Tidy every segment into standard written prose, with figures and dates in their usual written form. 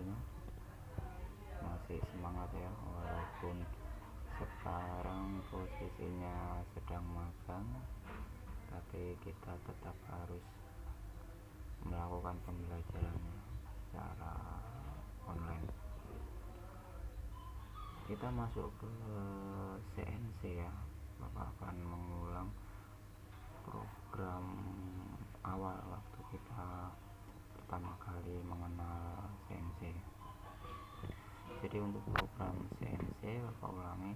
kabarnya? Masih semangat ya, walaupun sekarang posisinya sedang magang, tapi kita tetap harus melakukan pembelajarannya secara online. Kita masuk ke CNC ya. Bapak akan mengulang program awal waktu kita pertama kali mengenal CNC. Jadi untuk program CNC Bapak ulangi.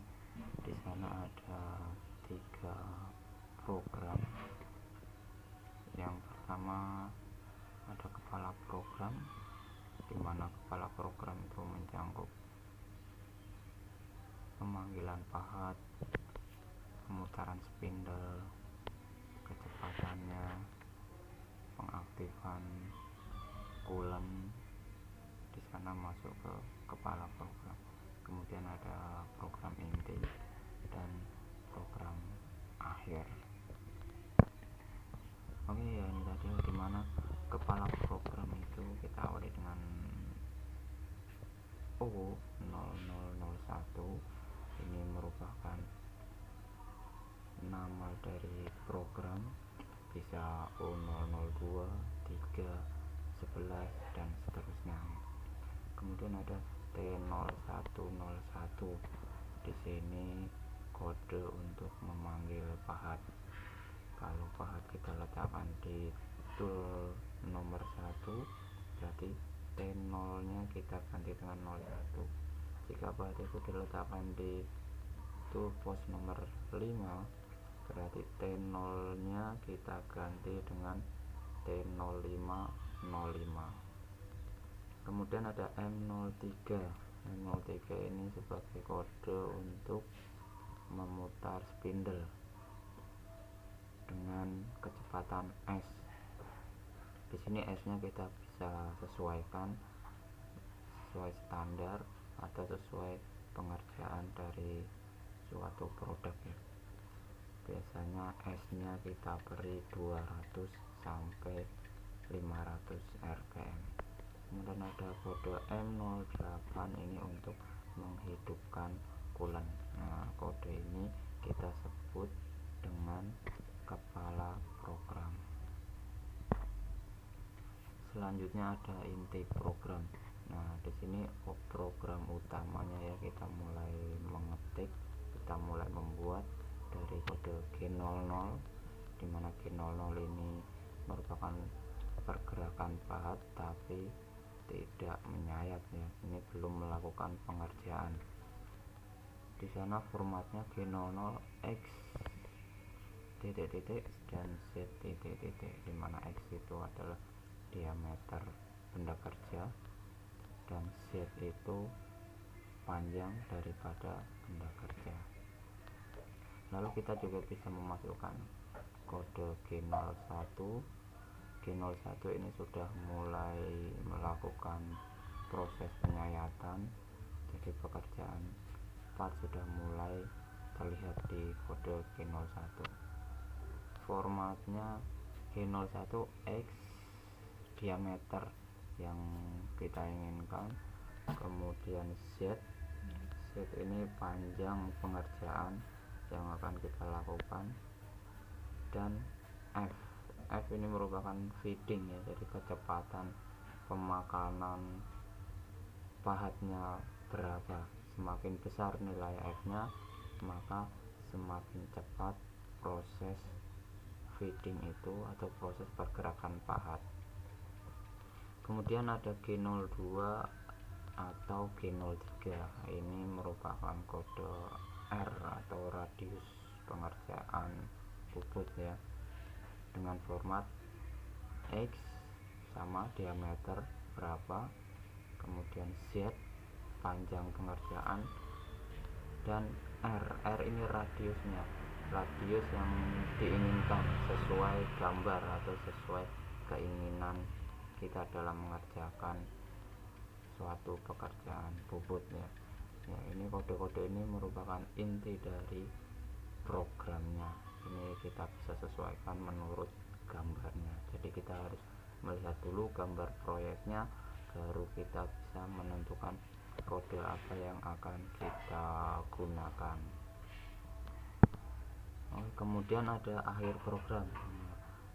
Di sana ada 3 program. Yang pertama ada kepala program, di mana kepala program itu mencakup pemanggilan pahat, pemutaran spindle, kecepatannya, pengaktifan coolant. Di sana masuk ke kepala program. Kemudian ada program inti dan program akhir. Oke ya, ini tadi dimana kepala program itu kita awali dengan O0001. Ini merupakan nama dari program, bisa O002, 3, 11 dan seterusnya. Kemudian ada T0101. Di sini kode untuk memanggil pahat. Kalau pahat kita letakkan di tool nomor 1, berarti T0 nya kita ganti dengan 01. Jika pahat itu diletakkan di tool pos nomor 5, berarti T0 nya kita ganti dengan T0505. Kemudian ada M03. M03 ini sebagai kode untuk memutar spindle dengan kecepatan S. Di sini S-nya kita bisa sesuaikan sesuai standar atau sesuai pengerjaan dari suatu produk ya. Biasanya S-nya kita beri 200 sampai 500 rpm. Kemudian ada kode M08, ini untuk menghidupkan coolant. Nah, kode ini kita sebut dengan kepala program. Selanjutnya ada inti program. Nah, di sini program utamanya ya, kita mulai mengetik, kita mulai membuat dari kode G00, dimana G00 ini merupakan pergerakan pahat tapi tidak menyayat ya. Ini belum melakukan pengerjaan. Di sana formatnya G00X titik-titik dan Z titik-titik, dimana X itu adalah diameter benda kerja dan Z itu panjang daripada benda kerja. Lalu kita juga bisa memasukkan kode G01. G01 ini sudah mulai melakukan proses penyayatan, jadi pekerjaan part sudah mulai terlihat di kode G01. Formatnya G01X, diameter yang kita inginkan. Kemudian Z ini panjang pengerjaan yang akan kita lakukan, dan F ini merupakan feeding ya, jadi kecepatan pemakanan pahatnya berapa. Semakin besar nilai F-nya, maka semakin cepat proses feeding itu atau proses pergerakan pahat. Kemudian ada G02 atau G03. Ini merupakan kode R atau radius pengerjaan bubut ya, dengan format X sama diameter berapa, kemudian Z panjang pengerjaan, dan R ini radiusnya, radius yang diinginkan sesuai gambar atau sesuai keinginan kita dalam mengerjakan suatu pekerjaan bubut ya. Ini kode-kode ini merupakan inti dari programnya. Ini kita bisa sesuaikan menurut gambarnya. Jadi kita harus melihat dulu gambar proyeknya, baru kita bisa menentukan kode apa yang akan kita gunakan. Kemudian ada akhir program.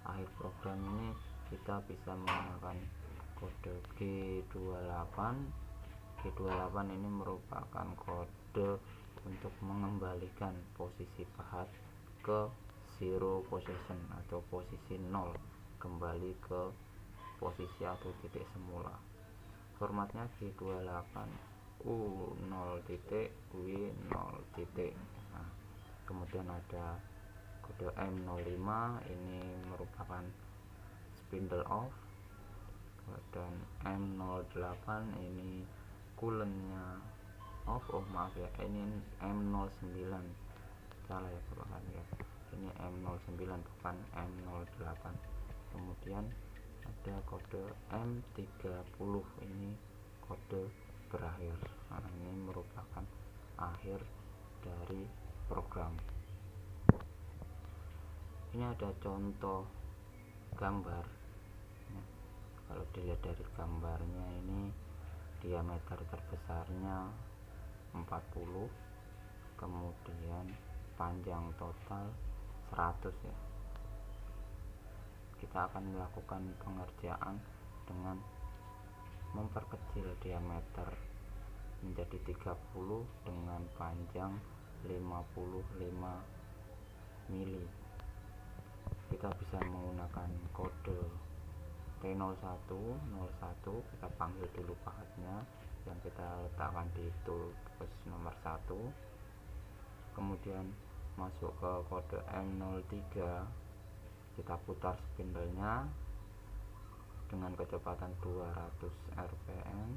Akhir program ini kita bisa menggunakan kode G28. G28 ini merupakan kode untuk mengembalikan posisi pahat ke zero position atau posisi 0, kembali ke posisi atau titik semula. Formatnya G28 U0 titik W0 titik. Nah, kemudian ada kode M05, ini merupakan spindle off, dan M08 ini coolant-nya off. Maaf ya, ini M09, salah ya bukan ya, ini M09 bukan M08. Kemudian ada kode M30, ini kode berakhir. Nah, ini merupakan akhir dari program. Ini ada contoh gambar. Nah, kalau dilihat dari gambarnya, ini diameter terbesarnya 40, kemudian panjang total 100 ya. Kita akan melakukan pengerjaan dengan memperkecil diameter menjadi 30 dengan panjang 55 mili. Kita bisa menggunakan kode T01, 01, kita panggil dulu pahatnya yang kita letakkan di toolbox nomor 1. Kemudian masuk ke kode M03, kita putar spindle-nya dengan kecepatan 200 rpm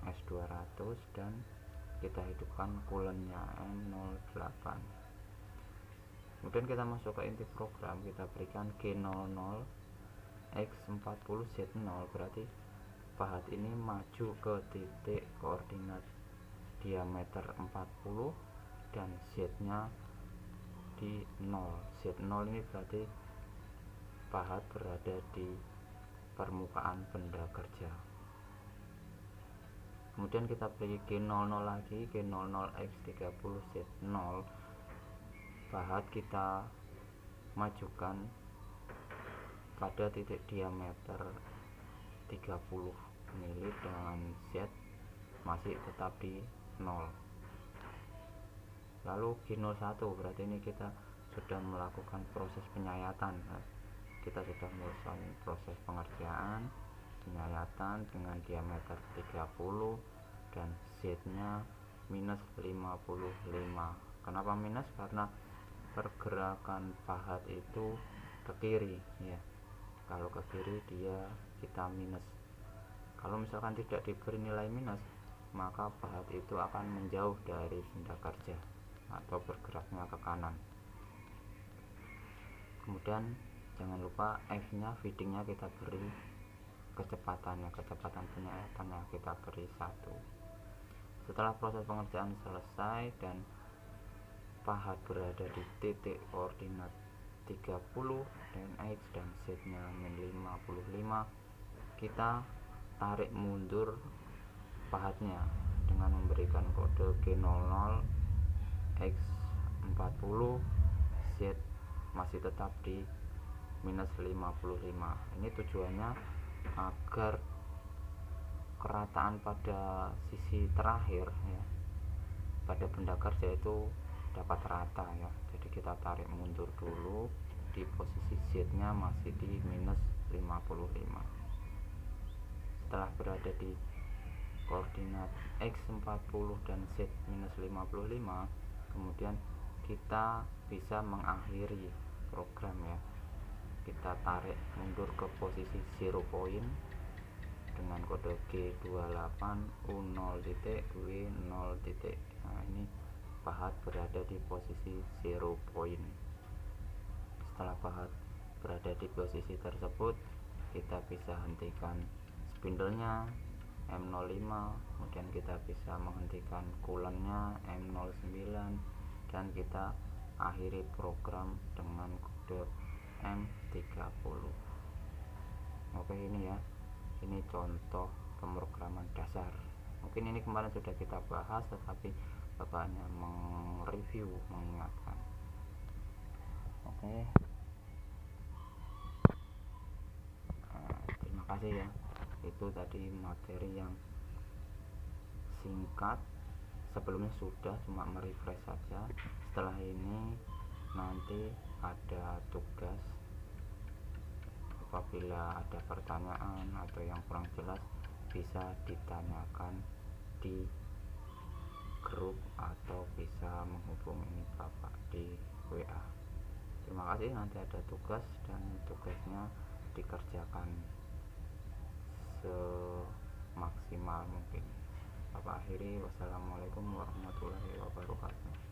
S200 dan kita hidupkan coolant-nya M08. Kemudian kita masuk ke inti program, kita berikan G00 X40 Z0, berarti pahat ini maju ke titik koordinat diameter 40 dan Z-nya di 0. Z0 ini berarti pahat berada di permukaan benda kerja. Kemudian kita beri G00 lagi, G00 X30 Z0, pahat kita majukan pada titik diameter 30 mili dengan Z masih tetap di 0. Lalu G01, berarti ini kita sudah melakukan proses penyayatan. Kita sudah melakukan proses pengerjaan penyayatan dengan diameter 30 dan Z-nya minus 55. Kenapa minus? Karena pergerakan pahat itu ke kiri ya. Kalau ke kiri dia kita minus. Kalau misalkan tidak diberi nilai minus, maka pahat itu akan menjauh dari benda kerja atau bergeraknya ke kanan. Kemudian jangan lupa F-nya, feedingnya kita beri kecepatan penyayatannya kita beri 1. Setelah proses pengerjaan selesai dan pahat berada di titik koordinat 30 dan X dan Z-nya min 55, kita tarik mundur pahatnya dengan memberikan kode G00 X40 Z masih tetap di minus 55. Ini tujuannya agar kerataan pada sisi terakhir ya, pada benda kerja itu dapat rata ya. Jadi kita tarik mundur dulu, di posisi Z nya masih di minus 55. Setelah berada di koordinat X40 dan Z minus 55, kemudian kita bisa mengakhiri program ya. Kita tarik mundur ke posisi 0 point dengan kode G28 U0 titik W0 titik. Nah, ini pahat berada di posisi 0 point. Setelah pahat berada di posisi tersebut, kita bisa hentikan spindle-nya M05, kemudian kita bisa menghentikan coolant-nya M09 dan kita akhiri program dengan kode M30. Oke, ini ya Ini contoh pemrograman dasar. Mungkin ini kemarin sudah kita bahas, tetapi Bapak hanya mereview, mengingatkan. Oke. Terima kasih ya. Itu tadi materi yang singkat. Sebelumnya sudah cuma merefresh saja. Setelah ini nanti ada tugas. Apabila ada pertanyaan atau yang kurang jelas bisa ditanyakan di grup atau bisa menghubungi Bapak di WA. Terima kasih. Nanti ada tugas dan tugasnya dikerjakan semaksimal mungkin. Bapak akhiri, wassalamualaikum warahmatullahi wabarakatuh.